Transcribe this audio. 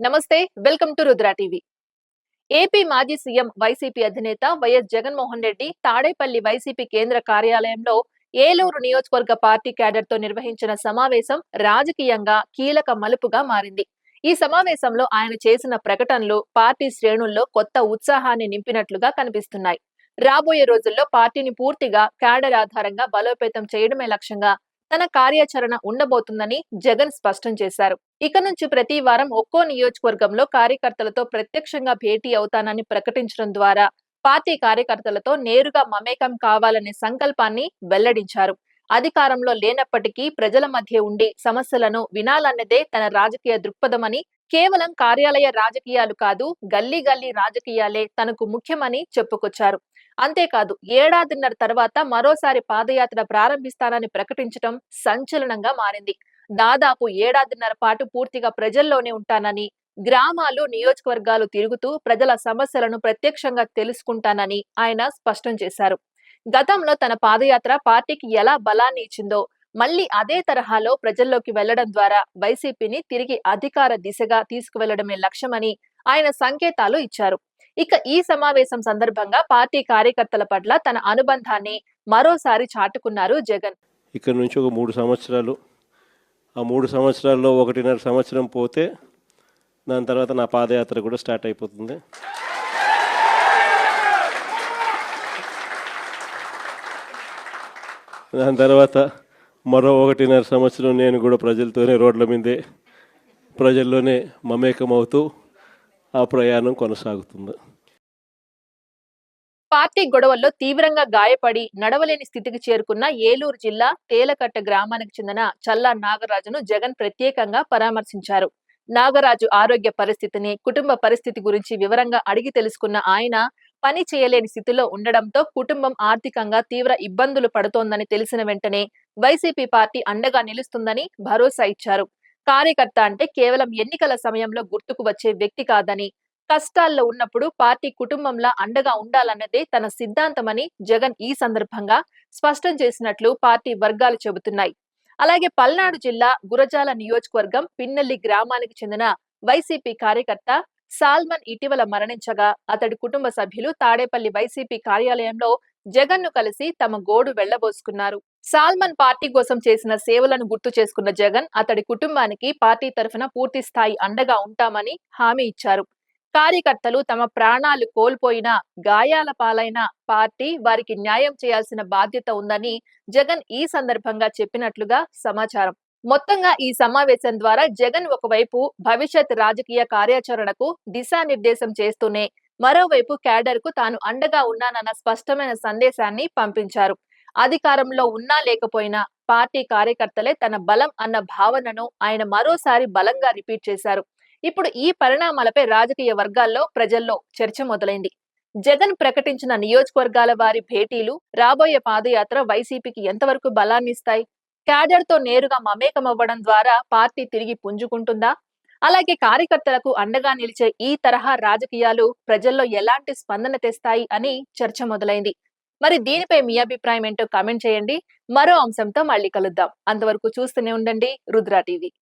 నమస్తే, welcome to Rudra TV. AP మాజీ CM YCP అధినేత వైఎస్ జగన్మోహన్ రెడ్డి తాడేపల్లి వైసీపీ కేంద్ర కార్యాలయంలో ఏలూరు నియోజకవర్గ పార్టీ క్యాడర్ తో నిర్వహించిన సమావేశం రాజకీయంగా కీలక మలుపుగా మారింది. ఈ సమావేశంలో ఆయన చేసిన ప్రకటనలు పార్టీ శ్రేణుల్లో కొత్త ఉత్సాహాన్ని నింపినట్లుగా కనిపిస్తున్నాయి. రాబోయే రోజుల్లో పార్టీని పూర్తిగా క్యాడర్ ఆధారంగా బలోపేతం చేయడమే లక్ష్యంగా తన కార్యాచరణ ఉండబోతుందని జగన్ స్పష్టం చేశారు. ఇక నుంచి ప్రతి వారం ఒక్కో నియోజకవర్గంలో కార్యకర్తలతో ప్రత్యక్షంగా భేటీ అవుతానని ప్రకటించడం ద్వారా పార్టీ కార్యకర్తలతో నేరుగా మమేకం కావాలనే సంకల్పాన్ని వెల్లడించారు. అధికారంలో లేనప్పటికీ ప్రజల మధ్య ఉండి సమస్యలను వినాలన్నదే తన రాజకీయ దృక్పథమని, కేవలం కార్యాలయ రాజకీయాలు కాదు, గల్లీ గల్లీ రాజకీయాలే తనకు ముఖ్యమని చెప్పుకొచ్చారు. అంతేకాదు, ఏడాదిన్నర తర్వాత మరోసారి పాదయాత్ర ప్రారంభిస్తానని ప్రకటించడం సంచలనంగా మారింది. దాదాపు ఏడాదిన్నర పాటు పూర్తిగా ప్రజల్లోనే ఉంటానని, గ్రామాలు, నియోజకవర్గాలు తిరుగుతూ ప్రజల సమస్యలను ప్రత్యక్షంగా తెలుసుకుంటానని ఆయన స్పష్టం చేశారు. గతంలో తన పాదయాత్ర పార్టీకి ఎలా బలాన్ని ఇచ్చిందో మళ్లీ అదే తరహాలో ప్రజల్లోకి వెళ్లడం ద్వారా వైసీపీని తిరిగి అధికార దిశగా తీసుకువెళ్లడమే లక్ష్యమని ఆయన సంకేతాలు ఇచ్చారు. ఇక ఈ సమావేశం సందర్భంగా పార్టీ కార్యకర్తల పట్ల తన అనుబంధాన్ని మరోసారి చాటుకున్నారు జగన్. ఇక్కడ నుంచి ఒక 3 సంవత్సరాలు, ఆ 3 సంవత్సరాల్లో 1.5 సంవత్సరం పోతే దాని తర్వాత నా పాదయాత్ర కూడా స్టార్ట్ అయిపోతుంది. దాని తర్వాత మరో 1.5 సంవత్సరం నేను కూడా ప్రజలతోనే రోడ్ల మీదే, ప్రజల్లోనే మమేకమవుతూ ఆ ప్రయాణం కొనసాగుతుంది. పార్టీ గొడవల్లో తీవ్రంగా గాయపడి నడవలేని స్థితికి చేరుకున్న ఏలూరు జిల్లా తేలకట్ట గ్రామానికి చెందిన చల్లా నాగరాజును జగన్ ప్రత్యేకంగా పరామర్శించారు. నాగరాజు ఆరోగ్య పరిస్థితిని, కుటుంబ పరిస్థితి గురించి వివరంగా అడిగి తెలుసుకున్న ఆయన, పని చేయలేని స్థితిలో ఉండడంతో కుటుంబం ఆర్థికంగా తీవ్ర ఇబ్బందులు పడుతోందని తెలిసిన వెంటనే వైసీపీ పార్టీ అండగా నిలుస్తుందని భరోసా ఇచ్చారు. కార్యకర్త అంటే కేవలం ఎన్నికల సమయంలో గుర్తుకు వచ్చే వ్యక్తి కాదని, కష్టాల్లో ఉన్నప్పుడు పార్టీ కుటుంబంలా అండగా ఉండాలన్నదే తన సిద్ధాంతమని జగన్ ఈ సందర్భంగా స్పష్టం చేసినట్లు పార్టీ వర్గాలు చెబుతున్నాయి. అలాగే పల్నాడు జిల్లా గురజాల నియోజకవర్గం పిన్నెల్లి గ్రామానికి చెందిన వైసీపీ కార్యకర్త సాల్మన్ ఇటీవల మరణించగా అతడి కుటుంబ సభ్యులు తాడేపల్లి వైసీపీ కార్యాలయంలో జగన్ ను కలిసి తమ గోడు వెళ్లబోసుకున్నారు. సాల్మన్ పార్టీ కోసం చేసిన సేవలను గుర్తు చేసుకున్న జగన్ అతడి కుటుంబానికి పార్టీ తరఫున పూర్తి స్థాయి అండగా ఉంటామని హామీ ఇచ్చారు. కార్యకర్తలు తమ ప్రాణాలు కోల్పోయినా, గాయాల పాలైన పార్టీ వారికి న్యాయం చేయాల్సిన బాధ్యత ఉందని జగన్ ఈ సందర్భంగా చెప్పినట్లుగా సమాచారం. మొత్తంగా ఈ సమావేశం ద్వారా జగన్ ఒకవైపు భవిష్యత్ రాజకీయ కార్యాచరణకు దిశానిర్దేశం చేస్తూనే మరోవైపు క్యాడర్ కు తాను అండగా ఉన్నానన్న స్పష్టమైన సందేశాన్ని పంపించారు. అధికారంలో ఉన్నా లేకపోయినా పార్టీ కార్యకర్తలే తన బలం అన్న భావనను ఆయన మరోసారి బలంగా రిపీట్ చేశారు. ఇప్పుడు ఈ పరిణామాలపై రాజకీయ వర్గాల్లో, ప్రజల్లో చర్చ మొదలైంది. జగన్ ప్రకటించిన నియోజకవర్గాల వారి భేటీలు, రాబోయే పాదయాత్ర వైసీపీకి ఎంతవరకు బలాన్నిస్తాయి? క్యాడర్ తో నేరుగా మమేకమవ్వడం ద్వారా పార్టీ తిరిగి పుంజుకుంటుందా? అలాగే కార్యకర్తలకు అండగా నిలిచే ఈ తరహా రాజకీయాలు ప్రజల్లో ఎలాంటి స్పందన తెస్తాయి అని చర్చ మొదలైంది. మరి దీనిపై మీ అభిప్రాయం ఏంటో కామెంట్ చేయండి. మరో అంశంతో మళ్ళీ కలుద్దాం. అంతవరకు చూస్తూనే ఉండండి రుద్ర టీవీ.